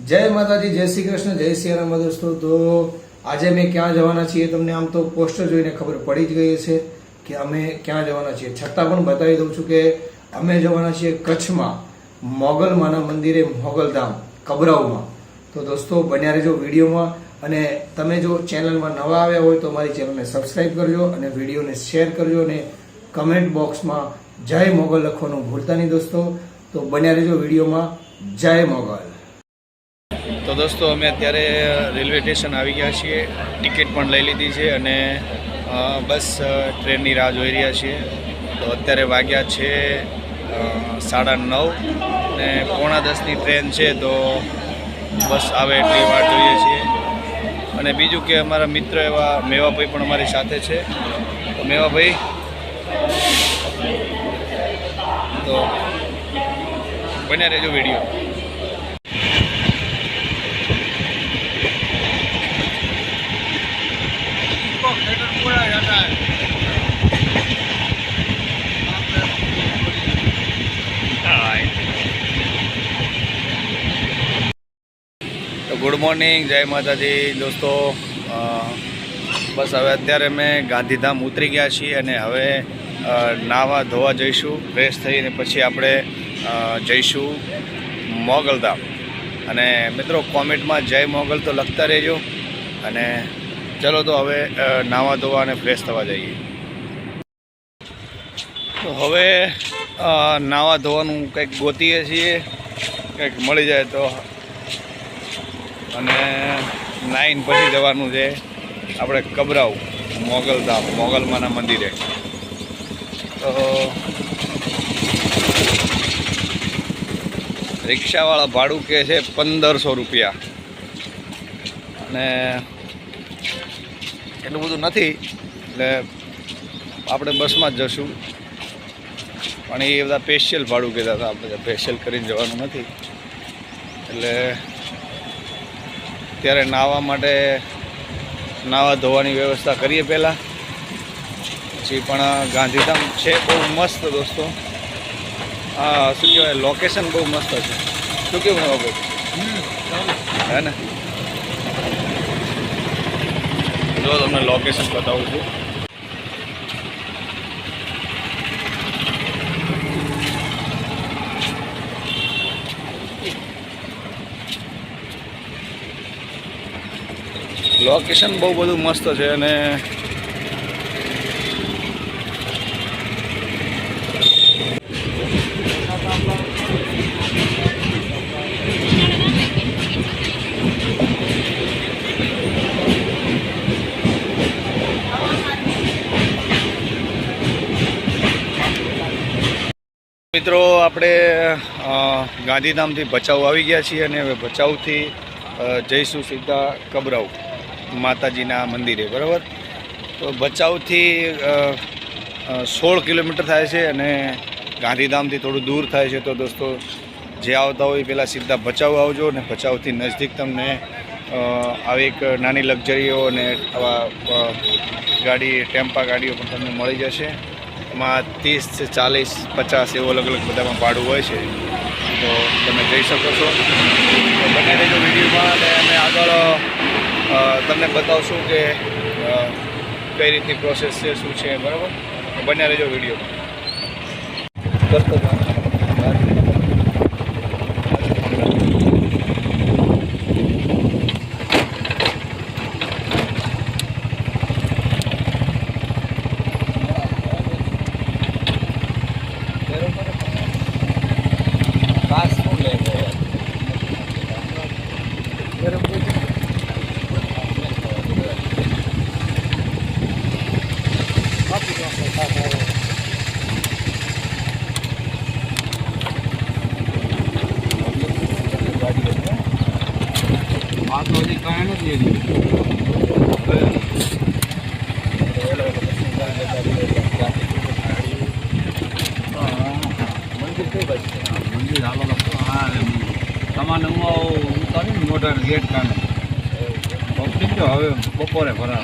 जय माताजी, जय श्री कृष्ण, जय श्री राम दोस्तों। तो आज मैं क्या जवाना छीए तमने आम तो पोस्टर जोईने खबर पड़ी ज गई छे कि अमे क्या जवाना छीए। छतां पण बतावी दઉં છું કે અમે જવાના છીએ કચ્છમાં મોગલમાના મંદિરે, મોગલધામ કબરાઉમાં। તો દોસ્તો બન્યા રહેજો વિડીયોમાં, અને તમે જો ચેનલમાં નવા આવ્યા હોય તો મારી ચેનલને સબસ્ક્રાઇબ કરજો અને વિડીયોને શેર કરજો, અને કમેન્ટ બોક્સમાં જય મોગલ લખવાનું ભૂલતા નહીં દોસ્તો। તો બન્યા રહેજો વિડીયોમાં। જય મોગલ। तो दोस्तों अमे अत्यारे रेलवे स्टेशन આવી ગયા છીએ, ટિકિટ પણ લઈ લીધી છે અને બસ ટ્રેનની રાહ જોઈ રહ્યા છીએ। તો અત્યારે વાગ્યા છે 9:30 ને 9:45ની ટ્રેન છે, તો બસ આવે એટલી વાટ જોઈએ છીએ। અને બીજું કે અમારા મિત્ર એવા મેવાભાઈ પણ અમારી સાથે છે। તો મેવાભાઈ, તો બન્યા રહેજો વિડીયો। गुड मॉर्निंग, जय माताजी दोस्तों। बस हवे अत्यारे मैं गांधीधाम उतरी गया छीए अने हवे नावा धोवा जईशुं, फ्रेश थईने पछी आपणे जईशुं मोगलधाम। अने मित्रों कॉमेंट में जय मोगल तो लखता रहेजो। अने चलो तो हवे नावा धोवा अने फ्रेश थवा जईए। तो हवे नावा धोवानुं कंईक गोतीए छीए, कंईक मळी जाए तो। અને 9 પછી જવાનું છે આપણે કબરાઉ મોગલધામ, મોગલમાના મંદિરે। તો રિક્ષાવાળા ભાડું કહે છે 1500 રૂપિયા, અને એટલું બધું નથી, એટલે આપણે બસમાં જ જશું। પણ એ બધા સ્પેશિયલ ભાડું કહેતા હતા, આપણે સ્પેશિયલ કરીને જવાનું નથી। એટલે ત્યારે નાહવા માટે નાહવા ધોવાની વ્યવસ્થા કરીએ પહેલાં, પછી પણ ગાંધીધામ છે બહુ મસ્ત દોસ્તો। હા, શું કહેવાય, લોકેશન બહુ મસ્ત છે। શું કેવું ને ભાઈ, હે ને? જો તમને લોકેશન બતાવું છું। लोकेशन बहुत बधु मस्त है। અને मित्रों આપણે ગાંધીધામથી ભચાઉ આવી ગયા છીએ, અને હવે ભચાઉથી જઈશું સીધા કબરાઉ માતાજીના મંદિરે, બરાબર। તો ભચાઉથી 16 કિલોમીટર થાય છે અને ગાંધીધામથી થોડું દૂર થાય છે। તો દોસ્તો જે આવતા હોય પહેલાં સીધા ભચાઉ આવજો, અને ભચાઉથી નજદીક તમને આવી એક નાની લક્ઝરીઓ અને આવા ગાડી, ટેમ્પા ગાડીઓ પણ તમને મળી જશે। એમાં 30 40 50 એવું અલગ અલગ બધામાં ભાડું હોય છે। તો તમે જઈ શકો છો। તો બને રહેજો વિડીયોમાં, અને અમે આગળ તમને બતાવશું કે કઈ રીતની પ્રોસેસ છે, શું છે, બરાબર। બન્યા રહેજો વિડીયોમાં। तो हजी कहीं नहीं मंदिर कई बाजू मंदिर हालो हाँ तमाने हूँ उतारी मोटा गेट का पब्लिक तो हवे बपोरे भरा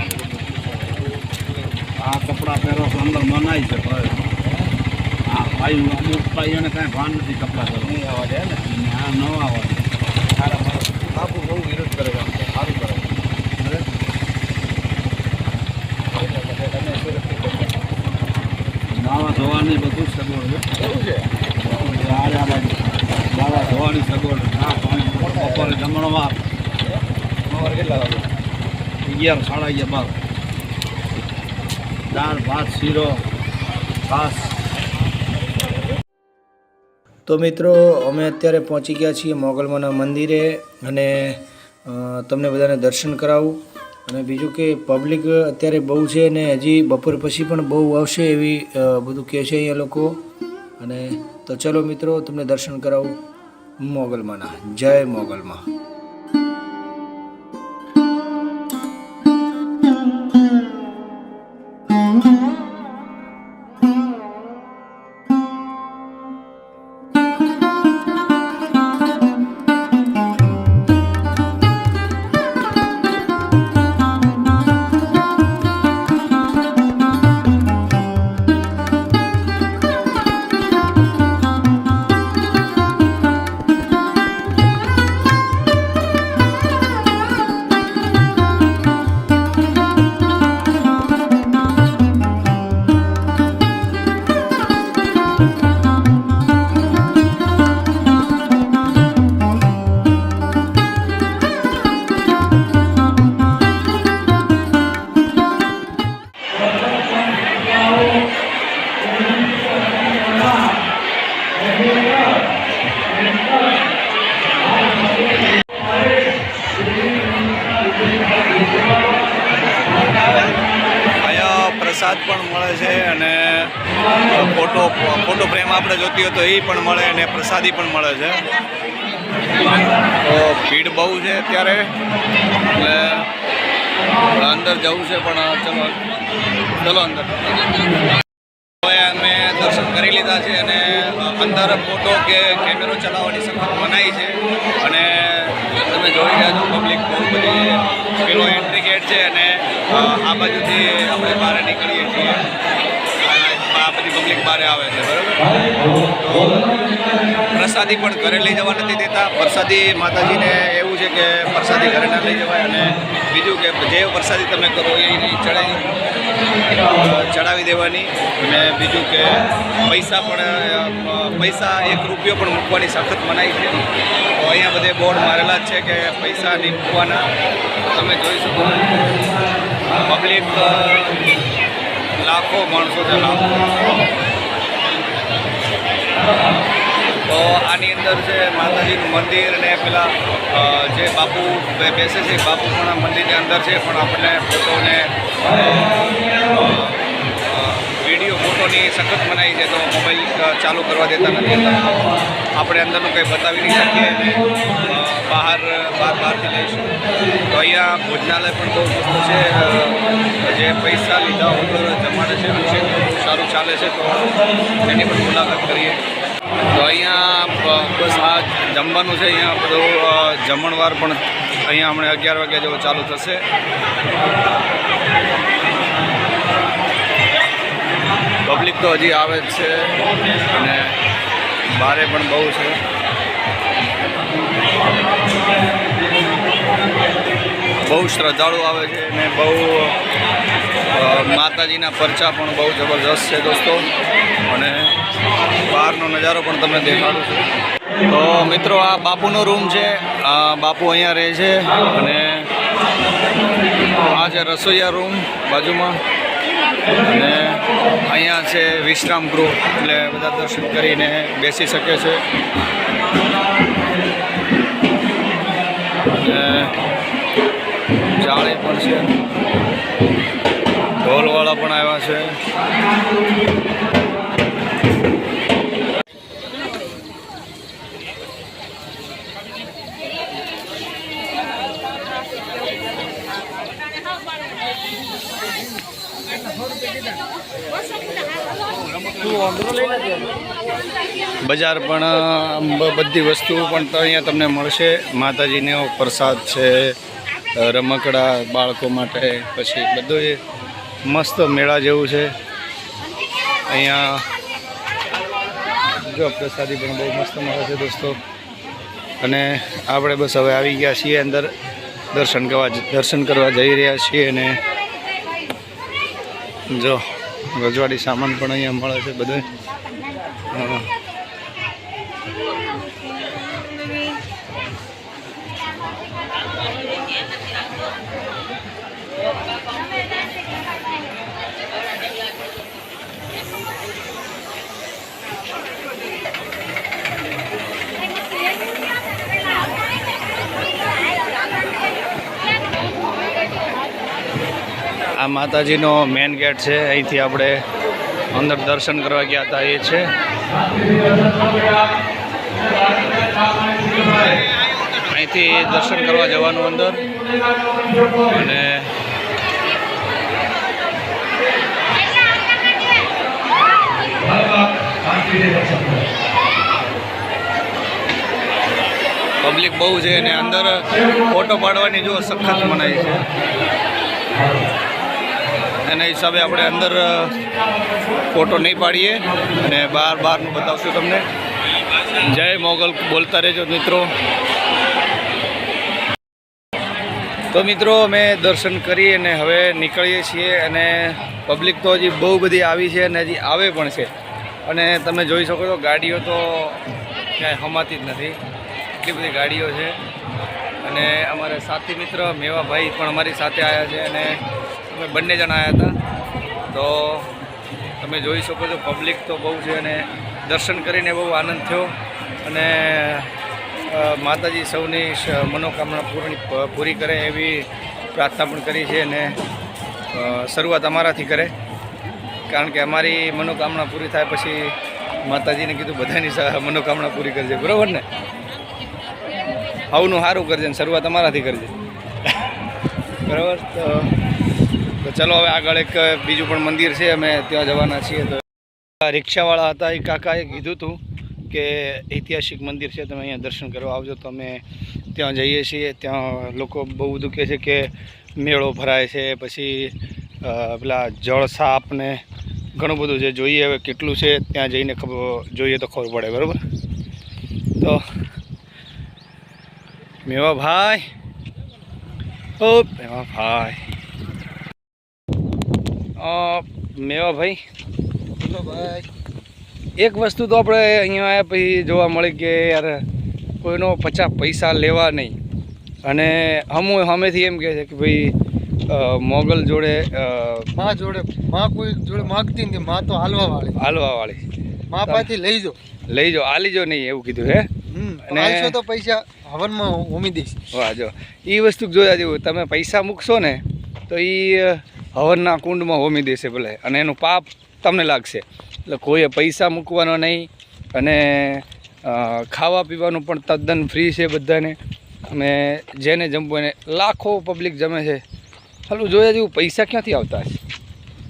आ कपड़ा पहरो अंदर मनाई से भाई अमुक भाई ने कहीं भान नहीं कपड़ा नहीं आवा जाए हाँ न आवा સવાર સવારે કેટલા વાગે? 11 સાડા 11 દાળ ભાત શીરો છાશ. તો મિત્રો અમે અત્યારે પહોંચી ગયા છીએ મોગલમાના મંદિરે અને તમને બધાને દર્શન કરાવું. અને બીજું કે પબ્લિક અત્યારે બહુ છે ને હજી બપોર પછી પણ બહુ આવશે એવી બધું કહે છે અહીંયા લોકો. અને તો ચલો મિત્રો તમને દર્શન કરાવું મોગલમાના. જય મોગલમાં. પ્રસાદ પણ મળે છે અને ફોટો ફ્રેમ આપણે જોતી હોય તો એ પણ મળે અને પ્રસાદી પણ મળે છે. તો ભીડ બહુ છે અત્યારે એટલે અંદર જવું છે પણ ચલો અંદર. હવે અમે દર્શન કરી લીધા છે અને અંદર ફોટો કે કેમેરો ચલાવવાની સખત મનાઈ છે. અને તમે જોઈ રહ્યા છો પબ્લિક બહુ બધી પેલો એન્ટ્રી ગેટ છે અને આ બાજુથી આપણે બહાર નીકળીએ છીએ. આ બધી પબ્લિક બહાર આવે છે બરાબર. પ્રસાદી પણ ઘરે લઈ જવા નથી દેતા. પ્રસાદી માતાજીને એવું છે કે પ્રસાદી ઘરે ના લઈ જવાય. અને બીજું કે જે પ્રસાદી તમે કરો એ ચડાવી દેવાની. અને બીજું કે પૈસા 1 રૂપિયો પણ મૂકવાની સખત મનાઈ છે. તો અહીંયા બધે બોર્ડ મારેલા જ છે કે પૈસા નહીં મૂકવાના. તમે જોઈ શકો પબ્લિક લાખો માણસો છે, લાખો. તો આની અંદર છે માતાજીનું મંદિર અને પેલા જે બાપુ બેસે છે બાપુ પણ મંદિરની અંદર છે. પણ આપણને ફોટોને વિડીયો ફોટોની સખત મનાઈ છે. તો મોબાઈલ ચાલુ કરવા દેતા નથી. આપણે અંદરનું કંઈ બતાવી નહીં શકીએ. બહારથી લઈશું. તો અહીંયા ભોજનાલય પણ બહુ મસ્ત છે. જે પૈસા લીધા વગર જમાડે છે અભિષેક સારું ચાલે છે. તો એની પણ મુલાકાત કરીએ. તો અહીંયા બસ આ જમવાનું છે. અહીંયા બધું જમણવાર પણ અહીંયા હમણાં 11 વાગ્યા જેવો ચાલુ થશે. પબ્લિક તો હજી આવે જ છે અને બારે પણ બહુ છે. બહુ શ્રદ્ધાળુ આવે છે અને બહુ માતાજીના પરચા પણ બહુ જબરજસ્ત છે દોસ્તો. અને બહારનો નજારો પણ તમને દેખાડું છું. તો મિત્રો આ બાપુનો રૂમ છે. બાપુ અહીંયા રહે છે. અને આ છે રસોઈયા રૂમ બાજુમાં. અને અહીંયા છે વિશ્રામ ગૃહ એટલે બધા દર્શન કરીને બેસી શકે છે. અને જાળી પણ છે. ઢોલવાળા પણ આવ્યા છે. બજાર પણ બધી વસ્તુઓ પણ અહીંયા તમને મળશે. માતાજીનો પ્રસાદ છે, રમકડા બાળકો માટે, પછી બધું મસ્ત મેળા જેવું છે. અહીંયા જો પ્રસાદી પણ બહુ મસ્ત મળે છે દોસ્તો. અને આપણે બસ હવે આવી ગયા છીએ અંદર. દર્શન કરવા જઈ રહ્યા છીએ. અને જો રજવાડી સામાન પણ અહીંયા મળે છે બધે. આ માતાજીનો મેઇન ગેટ છે. અહીંથી આપણે અંદર દર્શન કરવા ગયા હતા એ છે. અહીંથી દર્શન કરવા જવાનું અંદર. અને પબ્લિક બહુ છે અને અંદર ફોટો પાડવાની જો સખત મનાઈ છે. એના હિસાબે આપણે અંદર ફોટો નહીં પાડીએ અને બહારનું બતાવશું તમને. જય મોગલ બોલતા રહેજો મિત્રો. તો મિત્રો અમે દર્શન કરી અને હવે નીકળીએ છીએ. અને પબ્લિક તો હજી બહુ બધી આવી છે અને હજી આવે પણ છે. અને તમે જોઈ શકો છો ગાડીઓ તો ક્યાંય હમાતી જ નથી, એટલી બધી ગાડીઓ છે. અને અમારા સાથી મિત્ર મેવાભાઈ પણ અમારી સાથે આવ્યા છે અને અમે બંને જણ આવ્યા હતા. તો તમે જોઈ શકો છો પબ્લિક તો બહુ છે અને દર્શન કરીને બહુ આનંદ થયો. અને માતાજી સૌની મનોકામના પૂરી કરે એવી પ્રાર્થના પણ કરી છે. અને શરૂઆત અમારાથી કરે, કારણ કે અમારી મનોકામના પૂરી થાય પછી માતાજીને કીધું બધાની મનોકામના પૂરી કરજે, બરાબર ને? આવનું સારું કરજે ને શરૂઆત અમારાથી કરજે, બરાબર? તો ચલો હવે આગળ એક બીજું પણ મંદિર છે, અમે ત્યાં જવાના છીએ. તો રિક્ષાવાળા હતા એ કાકાએ કીધું હતું કે ઐતિહાસિક મંદિર છે, તમે અહીંયા દર્શન કરવા આવજો. તો અમે ત્યાં જઈએ છીએ. ત્યાં લોકો બહુ બધું કહે છે કે મેળો ભરાય છે, પછી પેલા જળ સાપ ને ઘણું બધું છે. જોઈએ હવે કેટલું છે, ત્યાં જઈને જોઈએ તો ખબર પડે, બરાબર? તો મેવાભાઈ, ઓ મેવાભાઈ, મેવાભાઈ, એક વસ્તુ તો આપણે અહીંયા આવ્યા પછી જોવા મળી કે યાર કોઈનો 50 પૈસા લેવા નહીં. અને સામેથી એમ કહે છે કે ભાઈ મોગલ જોડે માં કોઈ જોડે માગતી નથી, માં તો હાલવાવાળી માં પાસેથી લઈ જાઓ આલીજો નહીં એવું કીધું હે. અને તો પૈસા હવનમાં ઉમી દઈશ. વાહ, જો એ વસ્તુ જોયા જેવું. તમે પૈસા મૂકશો ને તો એ હવનના કુંડમાં હોમી દેશે ભલે, અને એનું પાપ તમને લાગશે. એટલે કોઈએ પૈસા મૂકવાનો નહીં. અને ખાવા પીવાનું પણ તદ્દન ફ્રી છે બધાને. અને જેને જમવું એને લાખો પબ્લિક જમે છે. હાલું જોયા જેવું પૈસા ક્યાંથી આવતા હશે?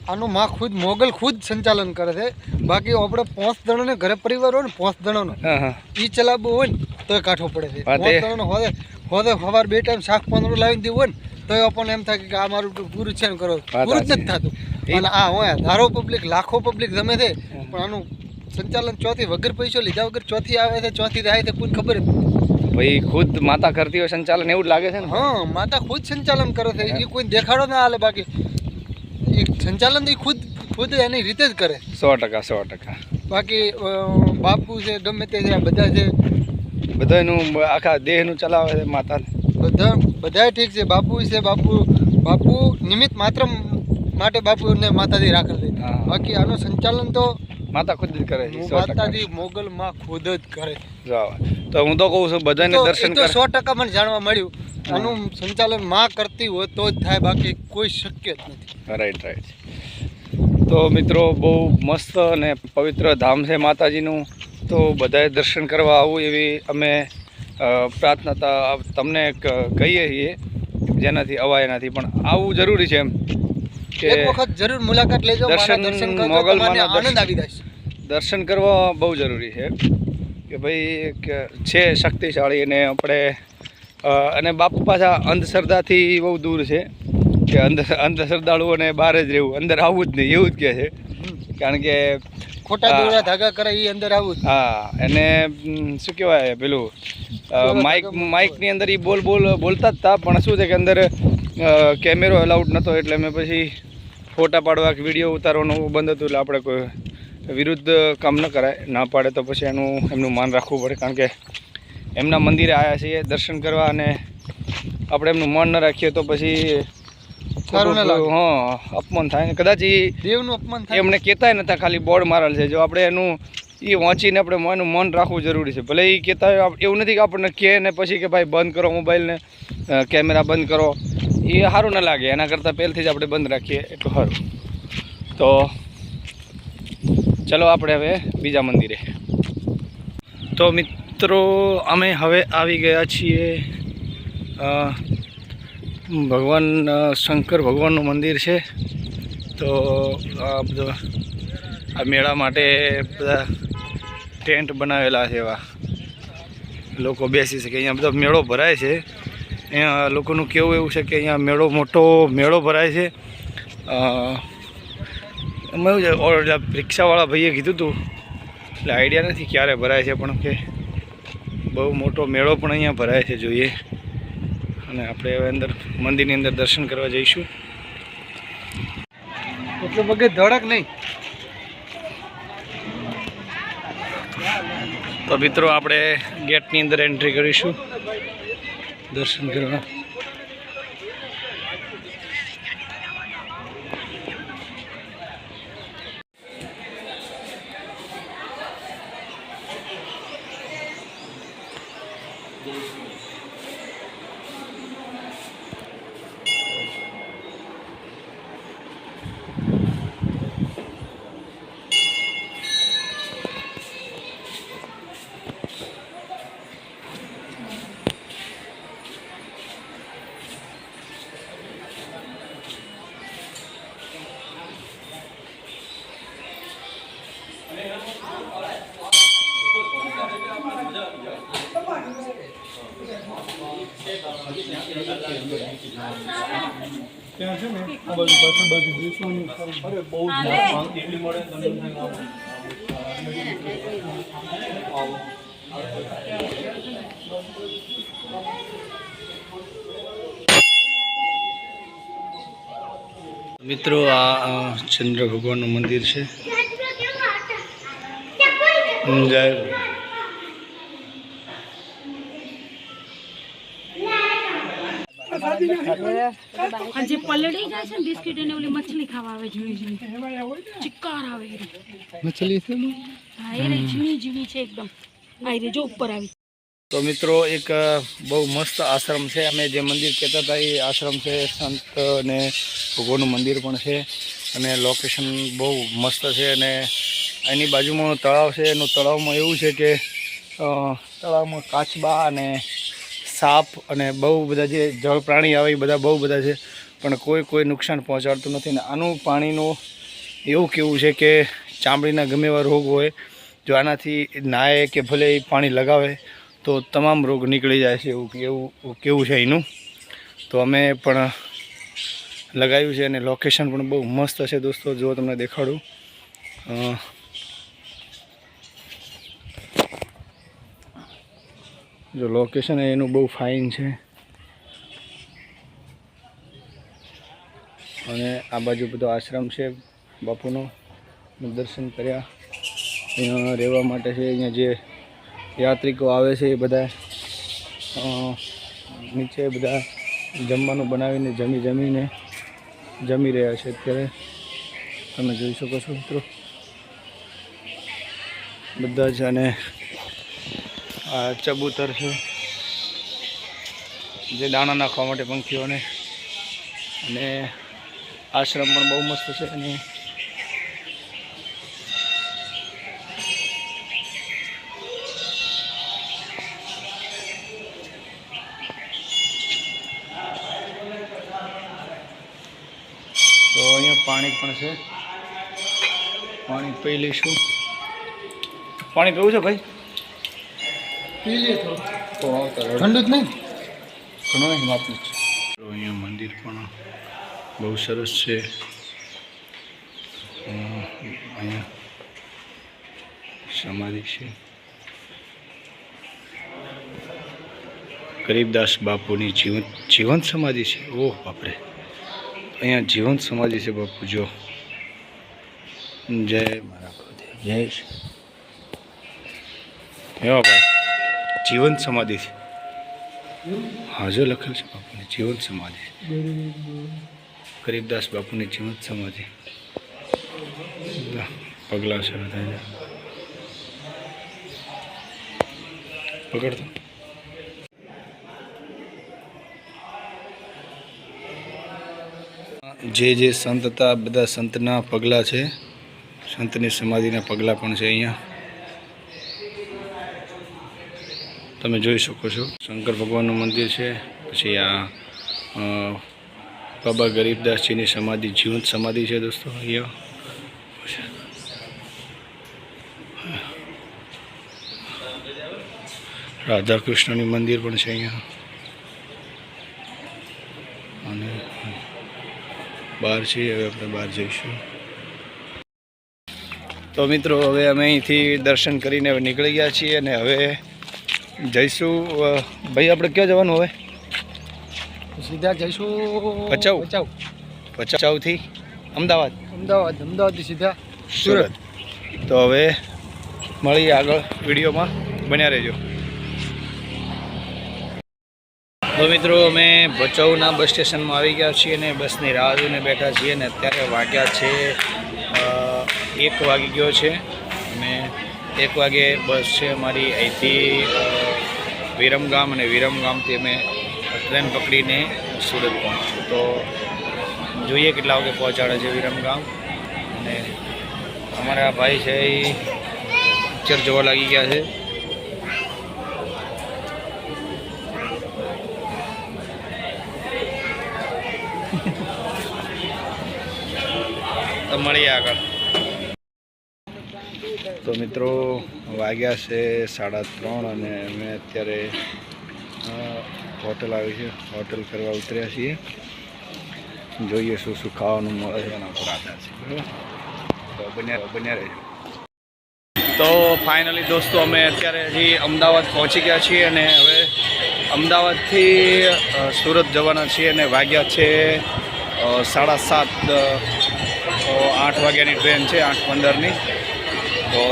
આનું માં ખુદ મોગલ ખુદ સંચાલન કરે છે. બાકી આપણે 5 જણાને ઘરે પરિવાર હોય ને 5 જણાનો એ ચલાવવું હોય ને તોય કાઠો પડે છે. 5 જણાનો હોદે સવાર 2 ટાઈમ શાક પાંદડું લાવીને દેવું હોય ને તો આપણને એમ થાય કે આ મારું પૂરું છે ને કરો, પૂરું જ નથી થતું. અને આ હોય ધારો પબ્લિક લાખો પબ્લિક જમે છે, પણ આનું સંચાલન ચોથી વગર પૈસો લીધા વગર ચોથી આવે છે, ચોથી થાય છે, કોઈ ખબર જ નથી. ભાઈ ખુદ માતા કરતી હોય સંચાલન, એવું જ લાગે છે ને? હા, માતા ખુદ સંચાલન કરે છે. એ કોઈ દેખાડો ના હાલે, બાકી એ સંચાલન એ ખુદ એની રીતે જ કરે. 100%. બાકી બાપુ છે, ગમે તે છે, બધા છે, બધાનું આખા દેહનું ચલાવે છે માતાને. બધા ઠીક છે. બાપુ છે, બાપુ નિમિત્ત માત્ર માટે બાપુને માતાજી રાખેલ છે. બાકી આનું સંચાલન તો માતા ખુદ જ કરે છે. માતાજી મોગલ માં ખુદ જ કરે. તો હું તો કહું છું બધાને દર્શન કરે. 100% મને જાણવા મળ્યું આનું સંચાલન માં કરતી હોય તો જ થાય, બાકી કોઈ શક્ય જ નથી. રાઈટ. તો મિત્રો બહુ મસ્ત અને પવિત્ર ધામ છે માતાજીનું. તો બધાએ દર્શન કરવા આવું એવી અમે પ્રાર્થના તમને કહીએ છીએ, જેનાથી અવાય નથી પણ આવવું જરૂરી છે. એમ કે એક વખત જરૂર મુલાકાત લેજો. દર્શન મોગલમાના આનંદ આવી જશે. દર્શન કરવા બહુ જરૂરી છે કે ભાઈ છે શક્તિશાળી. અને આપણે અને બાપુ પાછા અંધશ્રદ્ધાથી બહુ દૂર છે કે અંધશ્રદ્ધાળુઓને બહાર જ રહેવું, અંદર આવવું જ નહીં એવું જ કહે છે. કારણ કે ખોટા દોરા ધાગા કરે એ અંદર આવું. હા, એને શું કહેવાય પેલું માઇકની અંદર એ બોલતા જ હતા, પણ શું છે કે અંદર કેમેરો અલાઉડ નહોતો. એટલે મેં પછી ફોટા પાડવા કે વિડીયો ઉતારવાનું બંધ હતું. એટલે આપણે કોઈ વિરુદ્ધ કામ ન કરાય, ના પાડે તો પછી એમનું માન રાખવું પડે. કારણ કે એમના મંદિરે આવ્યા છીએ દર્શન કરવા અને આપણે એમનું મન ન રાખીએ તો પછી સારું ન લાગે. હા અપમાન થાય ને કદાચ એ દેવનું અપમાન થાય. એમને કહેતા ને ત્યાં ખાલી બોર્ડ મારેલ છે. જો આપણે એનું એ વાંચીને આપણે એનું મન રાખવું જરૂરી છે. ભલે એ કહેતા હોય એવું નથી કે આપણને કહે ને પછી કે ભાઈ બંધ કરો મોબાઈલને, કેમેરા બંધ કરો, એ સારું ન લાગે. એના કરતાં પહેલથી જ આપણે બંધ રાખીએ એટલું સારું. તો ચલો આપણે હવે બીજા મંદિરે. તો મિત્રો અમે હવે આવી ગયા છીએ ભગવાન શંકર ભગવાનનું મંદિર છે. તો આ બધો આ મેળા માટે બધા ટેન્ટ બનાવેલા છે, એવા લોકો બેસી શકે. અહીંયા બધો મેળો ભરાય છે. અહીંયા લોકોનું કેવું એવું છે કે અહીંયા મોટો મેળો ભરાય છે. એમાં એવું છે, રિક્ષાવાળા ભાઈએ કીધું હતું, એટલે આઈડિયા નથી ક્યારે ભરાય છે, પણ કે બહુ મોટો મેળો પણ અહીંયા ભરાય છે. જોઈએ. અને આપણે હવે અંદર મંદિરની અંદર દર્શન કરવા જઈશું. એટલે પગે ધડક નહીં. તો મિત્રો આપણે ગેટની અંદર એન્ટ્રી કરીશું દર્શન કરવા. ત્યાં છે ને આ બાજુ પાછળ બાજુ બેસવાનું. અરે બહુ જ શાંતિ એટલી મળે તમને. મિત્રો આ ચંદ્ર ભગવાનનું મંદિર છે. જય જે પલળી જાય છે ને બિસ્કિટ એને ઓલી મછલી ખાવા આવે ઝીણી ચિક્કાર આવે મછલી છે ને? હા એ રહી ઝીણી ઝીણી છે એકદમ. આ રે જો ઉપર આવી. તો મિત્રો એક બહુ મસ્ત આશ્રમ છે. અમે જે મંદિર કહેતા હતા એ આશ્રમ છે. સંત અને ભગવાનનું મંદિર પણ છે અને લોકેશન બહુ મસ્ત છે. અને એની બાજુમાં તળાવ છે. એનું તળાવમાં એવું છે કે તળાવમાં કાચબા અને સાપ અને બહુ બધા જે જળ પ્રાણી આવે એ બધા બહુ બધા છે, પણ કોઈ નુકસાન પહોંચાડતું નથી. ને આનું પાણીનું એવું કેવું છે કે ચામડીના ગમે એવા રોગ હોય, જો આનાથી નાહે કે ભલે એ પાણી લગાવે તો તમામ રોગ નીકળી જાય છે. એવું કેવું છે એનું. તો અમે પણ લગાવ્યું છે અને લોકેશન પણ બહુ મસ્ત છે દોસ્તો. જો તમને દેખાડું. જો લોકેશન એનું બહુ ફાઇન છે. અને આ બાજુ બધો આશ્રમ છે બાપુનો. દર્શન કર્યા. અહીંયા રહેવા માટે છે. અહીંયા જે યાત્રિકો આવે છે એ બધા નીચે બધા જમવાનું બનાવીને જમી રહ્યા છે અત્યારે. તમે જોઈ શકો છો મિત્રો બધા જ. અને આ ચબૂતર છે જે દાણા નાખવા માટે પંખીઓને. અને આશ્રમ પણ બહુ મસ્ત છે. અને તો અહીંયા પાણી પણ છે. પાણી પી લઈશું. પાણી પીવું છે ભાઈ? પી લે તો ઠંડુ ઠંડુ જ નહીં. ઘણો માપનું છે. તો અહીંયા મંદિર પણ બહુ સરસ છે. અહીંયા સમાધિ છે. ગરીબદાસ બાપુની જીવંત સમાધિ છે. ઓહ બાપરે, અહીંયા જીવંત સમાધિ છે બાપુ. જો જય મારા ગુરુદેવ, જય એવા ભાઈ જીવંત સમાધિ છે. હા જો લખેલ છે બાપુની જીવંત સમાધિ, ગરીબદાસ બાપુની જીવંત સમાધિ. પગલાં છે બધા, પકડતો. જે સંત હતા બધા સંતના પગલાં છે, સંતની સમાધિના પગલાં પણ છે અહીંયા તમે જોઈ શકો છો. શંકર ભગવાનનું મંદિર છે. પછી આ બાબા ગરીબદાસજીની સમાધિ જીવંત સમાધિ છે દોસ્તો અહીંયા. રાધા કૃષ્ણની મંદિર પણ છે અહીંયા. અને બહાર છીએ, હવે આપણે બહાર જઈશું. તો મિત્રો હવે અમે અહીંથી દર્શન કરીને હવે નીકળી ગયા છીએ અને હવે જઈશું. ભાઈ આપણે ક્યાં જવાનું હવે? સીધા જઈશું ભચાઉ. ભચાઉથી અમદાવાદ, અમદાવાદથી સીધા સુરત. તો હવે મળીએ આગળ વિડીયોમાં, બન્યા રહેજો. તો મિત્રો અમે ભચાઉના બસ સ્ટેશનમાં આવી ગયા છીએ અને બસની રાહ જોઈને બેઠા છીએ અને અત્યારે વાગ્યા છે 1 વાગી ગયો છે અને 1 વાગે બસ છે અમારી અહીંથી વિરમગામ અને વિરમગામથી અમે ટ્રેન પકડીને સુરત પહોંચશું. તો જોઈએ કેટલા વાગે પહોંચાડે છે વિરમગામ. અને અમારા ભાઈ છે એ પિક્ચર જોવા લાગી ગયા છે. તો મળીએ આગળ. તો મિત્રો વાગ્યા છે 3:30 અને અમે અત્યારે હોટલ આવી છે, હોટલ કરવા ઉતર્યા છીએ. જોઈએ શું શું ખાવાનું મળે છે એના પર આધાર છે. તો બન્યા રહેજો. તો ફાઇનલી દોસ્તો અમે અત્યારે હજી અમદાવાદ પહોંચી ગયા છીએ અને હવે અમદાવાદથી સુરત જવાના છીએ અને વાગ્યા છે 7:30. 8 વાગ્યાની ટ્રેન છે, 8:15ની. તો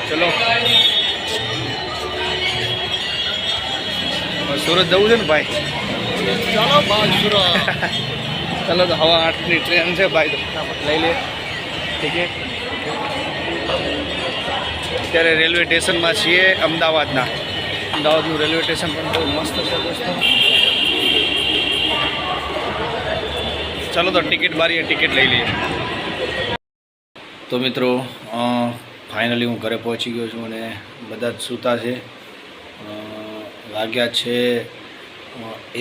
ચલો સુરત જવું છે ને ભાઈ? ચાલો ભાઈ સુરત. ચાલો તો 8:15ની ટ્રેન છે ભાઈ, તો ફટાફટ લઈ લે ટિકિટ. અત્યારે રેલવે સ્ટેશનમાં છીએ અમદાવાદના. અમદાવાદનું રેલવે સ્ટેશન પણ બહુ મસ્ત છે દોસ્તો. ચાલો તો ટિકિટ બારીએ ટિકિટ લઈ લઈએ. તો મિત્રો ફાઇનલી હું ઘરે પહોંચી ગયો છું અને બધા જ સૂતા છે. વાગ્યા છે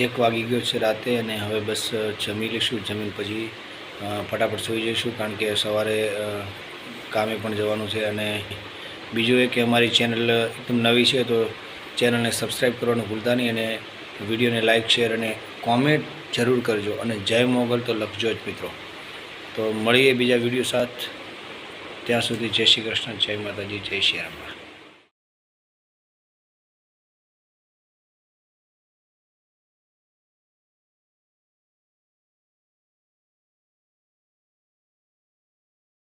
1 વાગી ગયો છે રાતે અને હવે બસ જમી લઈશું. જમીન પછી ફટાફટ સૂઈ જઈશું કારણ કે સવારે કામે પણ જવાનું છે. અને બીજું એ કે અમારી ચેનલ એકદમ નવી છે તો ચેનલને સબસ્ક્રાઈબ કરવાનું ભૂલતા નહીં અને વિડીયોને લાઇક શેર અને કોમેન્ટ જરૂર કરજો અને જય મોગલ તો લખજો જ મિત્રો. તો મળીએ બીજા વિડીયો સાથ. ત્યાં સુધી જય શ્રી કૃષ્ણ, જય માતાજી, જય શ્રી રામ.